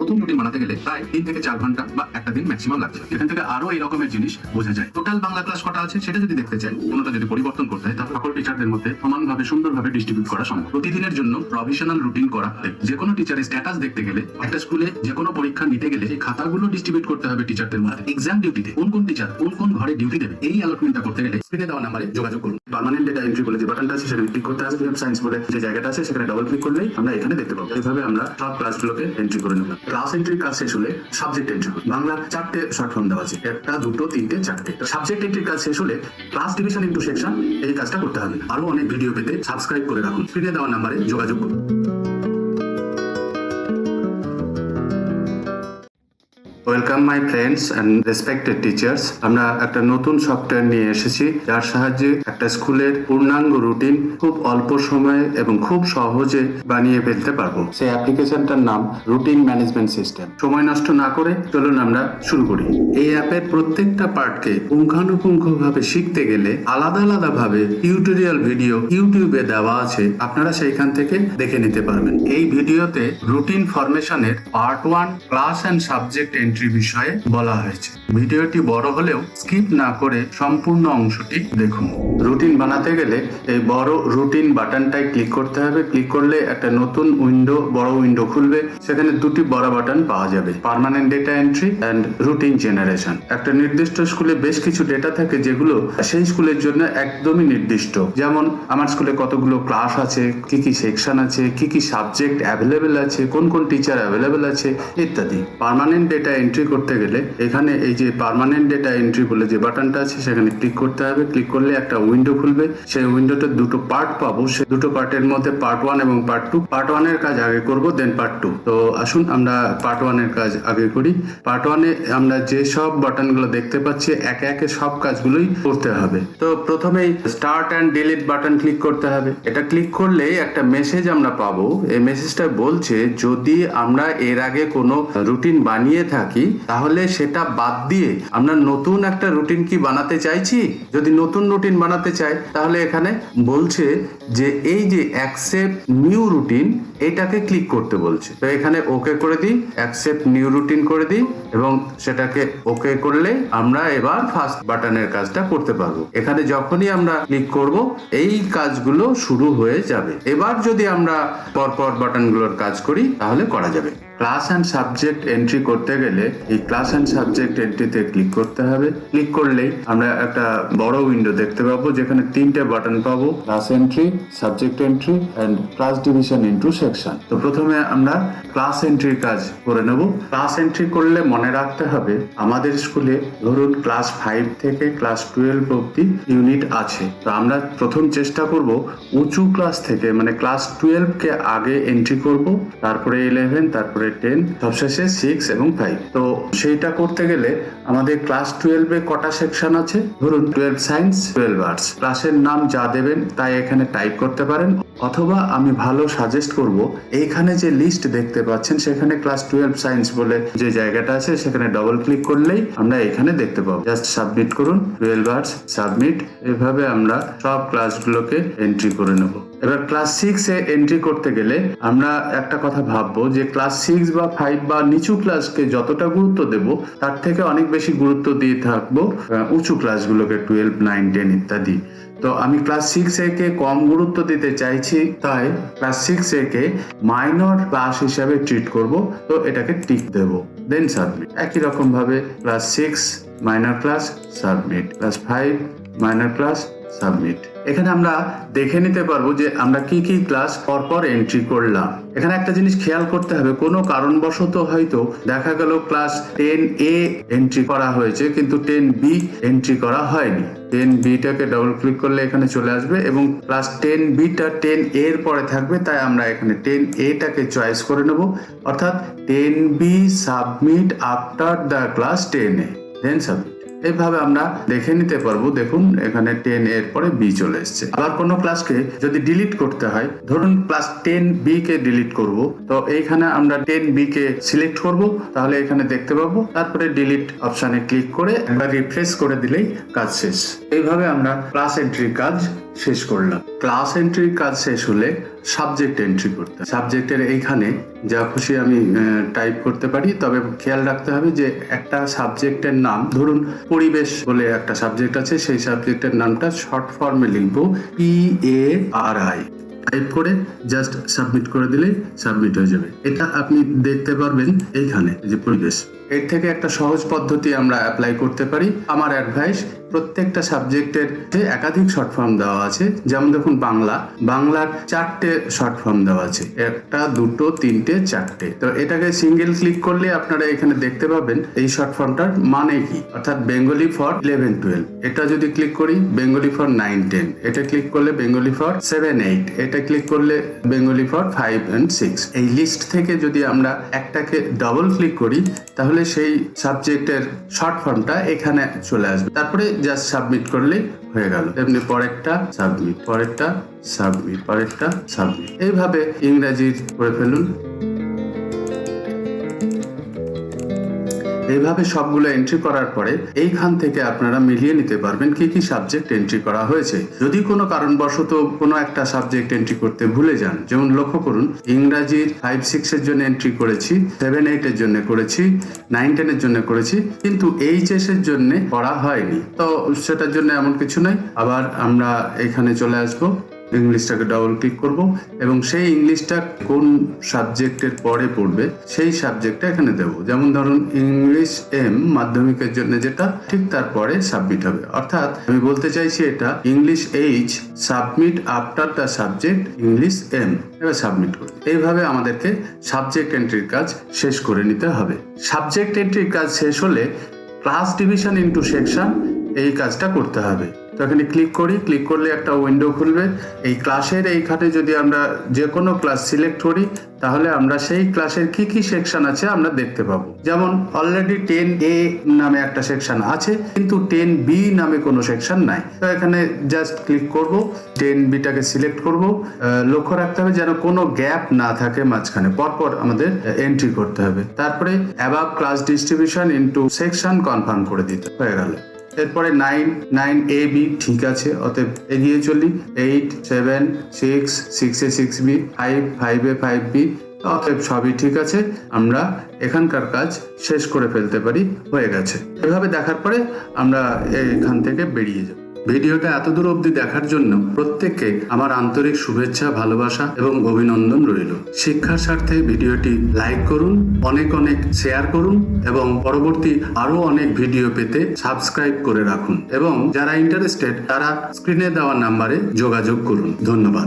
প্রথম রুটিন বানাতে গেলে প্রায় 3 থেকে 4 ঘন্টা বা একটা দিন ম্যাক্সিমাম লাগছে। এখান থেকে আরো এই রকমের জিনিস বোঝা যায়। টোটাল বাংলা ক্লাস কটা আছে সেটা যদি দেখতে চাই, কোনোটা যদি পরিবর্তন করতে হয়, তাহলে সকল টিচারদের মধ্যে সমানভাবে সুন্দরভাবে ডিস্ট্রিবিউট করা সম্ভব। প্রতিদিনের জন্য প্রভিশনাল রুটিন করা। যে কোনো টিচারের স্ট্যাটাস দেখতে গেলে, একটা স্কুলে যে কোনো পরীক্ষা নিতে গেলে এই খাতাগুলো ডিস্ট্রিবিউট করতে হবে টিচারদের মধ্যে। এক্সাম ডিউটিতে কোন কোন টিচার কোন কোন ঘরে ডিউটি দেবে, এই অ্যালটমেন্টটা করতে গেলে স্ক্রিনে দেওয়া নাম্বারে যোগাযোগ করুন। পার্মানেন্ট ডেটা এন্ট্রি বলে যে বাটনটা আছে সেখানে ক্লিক করতে হবে। সায়েন্স বলে যে জায়গাটা আছে সেখানে ডবল ক্লিক করলেই আমরা এখানে দেখতে পাবো। এইভাবে আমরা সব ক্লাসগুলোকে এন্ট্রি করে নেব। ক্লাস এন্ট্রির কাজ শেষ হলে সাবজেক্ট এন্ট্রি হবে। বাংলার 4টে শর্ট ফর্ম দেওয়া আছে, 1, 2, 3, 4টে। সাবজেক্ট এন্ট্রির কাজ শেষ হলে ক্লাস ডিভিশন ইনটু সেকশন, এই কাজটা করতে হবে। আরো অনেক ভিডিও পেতে সাবস্ক্রাইব করে রাখুন। স্ক্রিনে দেওয়া নাম্বারে যোগাযোগ করুন। Welcome my friends and respected teachers. আমরা একটা নতুন সফটওয়্যার নিয়ে এসেছি, যার সাহায্যে একটা স্কুলের পূর্ণাঙ্গ রুটিন খুব অল্প সময়ে এবং খুব সহজে বানিয়ে ফেলতে পারবো। সেই অ্যাপ্লিকেশনটার নাম রুটিন ম্যানেজমেন্ট সিস্টেম। সময় নষ্ট না করে চলুন আমরা শুরু করি। এই অ্যাপের প্রত্যেকটা পার্টকে পুঙ্খানুপুঙ্খভাবে শিখতে গেলে আলাদা আলাদা ভাবে টিউটোরিয়াল ভিডিও ইউটিউবে দেওয়া আছে, আপনারা সেইখান থেকে দেখে নিতে পারবেন। এই ভিডিওতে রুটিন ফরমেশনের পার্ট 1 ক্লাস অ্যান্ড সাবজেক্ট বিষয়ে বলা হয়েছে। ভিডিওটি বড় হলেও স্কিপ না করে সম্পূর্ণ অংশটি দেখুন। রুটিন বানাতে গেলে এই বড় রুটিন বাটনটায় ক্লিক করতে হবে। ক্লিক করলে একটা নতুন বড় উইন্ডো খুলবে। সেখানে দুটি বড় বাটন পাওয়া যাবে, permanent data entry and routine generation. একটা নির্দিষ্ট স্কুলে বেশ কিছু ডেটা থাকে যেগুলো সেই স্কুলের জন্য একদমই নির্দিষ্ট। যেমন আমার স্কুলে কতগুলো ক্লাস আছে, কি কি সেকশন আছে, কি কি সাবজেক্ট অ্যাভেলেবেল আছে, কোন কোন টিচার অ্যাভেলেবেল আছে ইত্যাদি। পার্মানেন্ট ডেটা এন্ট্রি করতে গেলে এখানে এই যে পার্মানেন্ট ডেটা এন্ট্রি বলে যে বাটনটা আছে সেখানে ক্লিক করতে হবে। ক্লিক করলে একটা উইন্ডো খুলবে। সেই উইন্ডোতে দুটো পার্ট পাবো। সেই দুটো পার্টের মধ্যে পার্ট 1 এবং পার্ট 2। পার্ট 1 এর কাজ আগে করব, দেন পার্ট 2। তো আসুন আমরা পার্ট 1 এর কাজ আগে করি। পার্ট 1 এ আমরা যে সব বাটনগুলো দেখতে পাচ্ছি একে একে সব কাজগুলোই করতে হবে। তো প্রথমেই start and delete button click করতে হবে। এটা ক্লিক করলেই একটা মেসেজ আমরা পাবো। এই মেসেজটা বলছে যদি আমরা এর আগে কোনো রুটিন বানিয়ে থাকি তাহলে সেটা বাদ দিয়ে আমরা নতুন একটা রুটিন কি বানাতে চাইছি। যদি নতুন রুটিন বানাতে চাই তাহলে এখানে বলছে যে এই যে অ্যাকসেপ্ট নিউ রুটিন, এটাকে ক্লিক করতে বলছে। তো এখানে ওকে করে দিই, অ্যাকসেপ্ট নিউ রুটিন করে দিই এবং সেটাকে ওকে করলে আমরা এবার ফার্স্ট বাটনের কাজটা করতে পারবো। এখানে যখনই আমরা ক্লিক করব এই কাজগুলো শুরু হয়ে যাবে। এবার যদি আমরা পরপর বাটনগুলোর কাজ করি তাহলে করা যাবে। ক্লাস অ্যান্ড সাবজেক্ট এন্ট্রি করতে গেলে এই ক্লাস অ্যান্ড সাবজেক্ট এন্ট্রিতে ক্লিক করতে হবে। ক্লিক করলেই আমরা একটা বড় উইন্ডো দেখতে পাবো যেখানে 3টে বাটন পাবো, class entry, subject entry and class division into section. তো প্রথমে আমরা ক্লাস এন্ট্রির কাজ করে নেব। ক্লাস এন্ট্রি করলে মনে রাখতে হবে আমাদের স্কুলে ধরুন ক্লাস 5 থেকে ক্লাস 12 অবধি ইউনিট আছে। তো আমরা প্রথম চেষ্টা করব উঁচু ক্লাস থেকে, মানে ক্লাস 12 কে আগে এন্ট্রি করব, তারপরে 11, তারপরে 10, সবশেষে 6 এবং 5। তো সেইটা করতে গেলে আমাদের ক্লাস 12 এ কটা সেকশন আছে, ধরুন 12 সায়েন্স, 12 আর্টস। ক্লাসের নাম যা দেবেন তাই এখানে টাইপ করতে পারেন, অথবা আমি ভালো সাজেস্ট করব এইখানে যে লিস্ট দেখতে পাচ্ছেন সেখানে ক্লাস 12 সায়েন্স বলে যে জায়গাটা আছে সেখানে ডবল ক্লিক করলেই আমরা এখানে দেখতে পাবো। জাস্ট সাবমিট করুন, 12 আর্টস সাবমিট। এভাবে আমরা সব ক্লাসগুলোকে এন্ট্রি করে নেব। এবার ক্লাস 6 এ এন্ট্রি করতে গেলে আমরা একটা কথা ভাববো যে ক্লাস 6 বা 5 বা নিচু ক্লাসকে যতটা গুরুত্ব দেব তার থেকে অনেক বেশি গুরুত্ব দিয়ে থাকবো উঁচু ক্লাসগুলোকে, 12, 9, 10 ইত্যাদি। তো আমি ক্লাস 6 এ কে কম গুরুত্ব দিতে চাইছি, তাই ক্লাস 6 এ কে মাইনর ক্লাস হিসাবে ট্রিট করব। তো এটাকে টিক দেব, দেন সাবমিট। একই রকম ভাবে class 6 minor class, submit. Class 5 minor class, submit. এখানে আমরা দেখে নিতে পারবো যে আমরা কি কি ক্লাস পরপর এন্ট্রি করলাম। এখানে একটা জিনিস খেয়াল করতে হবে, কোনো কারণবশত হয়তো দেখা গেল ক্লাস 10A এন্ট্রি করা হয়েছে কিন্তু 10B এন্ট্রি করা হয়নি। 10B টাকে ডবল ক্লিক করলে এখানে চলে আসবে এবং ক্লাস 10B টা 10A এর পরে থাকবে, তাই আমরা এখানে 10A টাকে চয়েস করে নেব। অর্থাৎ 10B submit after the class 10A, then submit. এইভাবে আমরা দেখে নিতে পারবো। দেখুন এখানে 10 এর পরে বি চলে এসছে। আবার কোনো ক্লাসকে যদি ডিলিট করতে হয়, ধরুন ক্লাস 10B কে ডিলিট করব, তো এইখানে আমরা 10B কে সিলেক্ট করব, তাহলে এখানে দেখতে পাবো। তারপরে ডিলিট অপশানে ক্লিক করে একবার রিফ্রেশ করে দিলেই কাজ শেষ। এইভাবে আমরা ক্লাস এন্ট্রির কাজ শেষ করলাম। ক্লাস এন্ট্রির কাজ শেষ হলে সাবজেক্ট এন্ট্রি করতে হবে। সাবজেক্টের এইখানে যা খুশি আমি টাইপ করতে পারি, তবে খেয়াল রাখতে হবে যে একটা সাবজেক্টের নাম, ধরুন পরিবেশ বলে একটা সাবজেক্ট আছে, সেই সাবজেক্টের নামটা শর্ট ফর্মে লিখবো PARI। টাইপ করে জাস্ট সাবমিট করে দিলেই সাবমিট হয়ে যাবে। এটা আপনি দেখতে পারবেন এইখানে যে পরিবেশ। এর থেকে একটা সহজ পদ্ধতি আমরা অ্যাপ্লাই করতে পারি। আমার অ্যাডভাইস, প্রত্যেকটা সাবজেক্টের যে একাধিক শর্ট ফর্ম দেওয়া আছে, যেমন দেখুন বাংলার 4টে শর্ট ফর্ম দেওয়া আছে, 1, 2, 3, 4টে। তো এটাকে সিঙ্গেল ক্লিক করলে আপনারা এখানে দেখতে পাবেন এই শর্ট ফর্মটার মানে কি, অর্থাৎ বেঙ্গলি ফর 11, 12। এটা যদি ক্লিক করি বেঙ্গলি ফর 9, 10। এটা ক্লিক করলে বেঙ্গলি ফর 7, 8। এটা ক্লিক করলে বেঙ্গলি ফর 5 and 6। এই লিস্ট থেকে যদি আমরা একটাকে ডাবল ক্লিক করি তাহলে সেই সাবজেক্টের শর্ট ফর্মটা এখানে চলে আসবে। তারপরে জাস্ট সাবমিট করলেই হয়ে গেল। এমনি পরেরটা সাবমিট, পরেরটা সাবমিট, পরেরটা সাবমিট, এইভাবে ইংরেজির করে ফেলুন। এইভাবে সবগুলো এন্ট্রি করার পরে এইখান থেকে আপনারা মিলিয়ে নিতে পারবেন কি কি সাবজেক্ট এন্ট্রি করা হয়েছে। যদি কোনো কারণবশত কোনো একটা সাবজেক্ট এন্ট্রি করতে ভুলে যান, যেমন লক্ষ্য করুন ইংরাজির 5, 6 এর জন্য এন্ট্রি করেছি, 7, 8 এর জন্য করেছি, 9, 10 এর জন্য করেছি, কিন্তু HS এর জন্য করা হয়নি, তো সেটার জন্য এমন কিছু নয়। আবার আমরা এখানে চলে আসবো, ইংলিশটাকে ডাবল ক্লিক করব এবং সেই ইংলিশটা কোন সাবজেক্টের পরে পড়বে সেই সাবজেক্টটা এখানে দেব। যেমন ধরুন ইংলিশ M মাধ্যমিকের জন্য যেটা, ঠিক তারপরে সাবমিট হবে। অর্থাৎ আমি বলতে চাইছি এটা English H submit after the subject English M। এবার সাবমিট করব। এইভাবে আমাদেরকে সাবজেক্ট এন্ট্রির কাজ শেষ করে নিতে হবে। সাবজেক্ট এন্ট্রির কাজ শেষ হলে ক্লাস ডিভিশন ইনটু সেকশন এই কাজটা করতে হবে। তো এখানে ক্লিক করি, ক্লিক করলে একটা উইন্ডো খুলবে। এই ক্লাসের এইখানে যদি আমরা যে কোনো ক্লাস সিলেক্ট করি তাহলে আমরা সেই ক্লাসের কি কি সেকশন আছে আমরা দেখতে পাবো। যেমন অলরেডি 10A নামে একটা সেকশন আছে, কিন্তু 10B নামে কোনো সেকশন নাই। তো এখানে জাস্ট ক্লিক করব, 10Bটাকে সিলেক্ট করব। লক্ষ্য রাখতে হবে যেন কোনো গ্যাপ না থাকে মাঝখানে, পরপর আমাদের এন্ট্রি করতে হবে। তারপরে above class distribution into section confirm করে দিতে হয়ে গেল। এরপরে 9AB ঠিক আছে, অতএব এগিয়ে চলি। 8, 7, 6, 6A 6B, 5, 5A 5B, অতএব সবই ঠিক আছে। আমরা এখানকার কাজ শেষ করে ফেলতে পারি, হয়ে গেছে। এভাবে দেখার পরে আমরা এখান থেকে বেরিয়ে যাব। ভিডিওটা এতদূর অবধি দেখার জন্য প্রত্যেককে আমার আন্তরিক শুভেচ্ছা, ভালোবাসা এবং অভিনন্দন রইল। শিক্ষার স্বার্থে ভিডিওটি লাইক করুন, অনেক অনেক শেয়ার করুন এবং পরবর্তী আরো অনেক ভিডিও পেতে সাবস্ক্রাইব করে রাখুন। এবং যারা ইন্টারেস্টেড তারা স্ক্রিনে দেওয়া নাম্বারে যোগাযোগ করুন। ধন্যবাদ।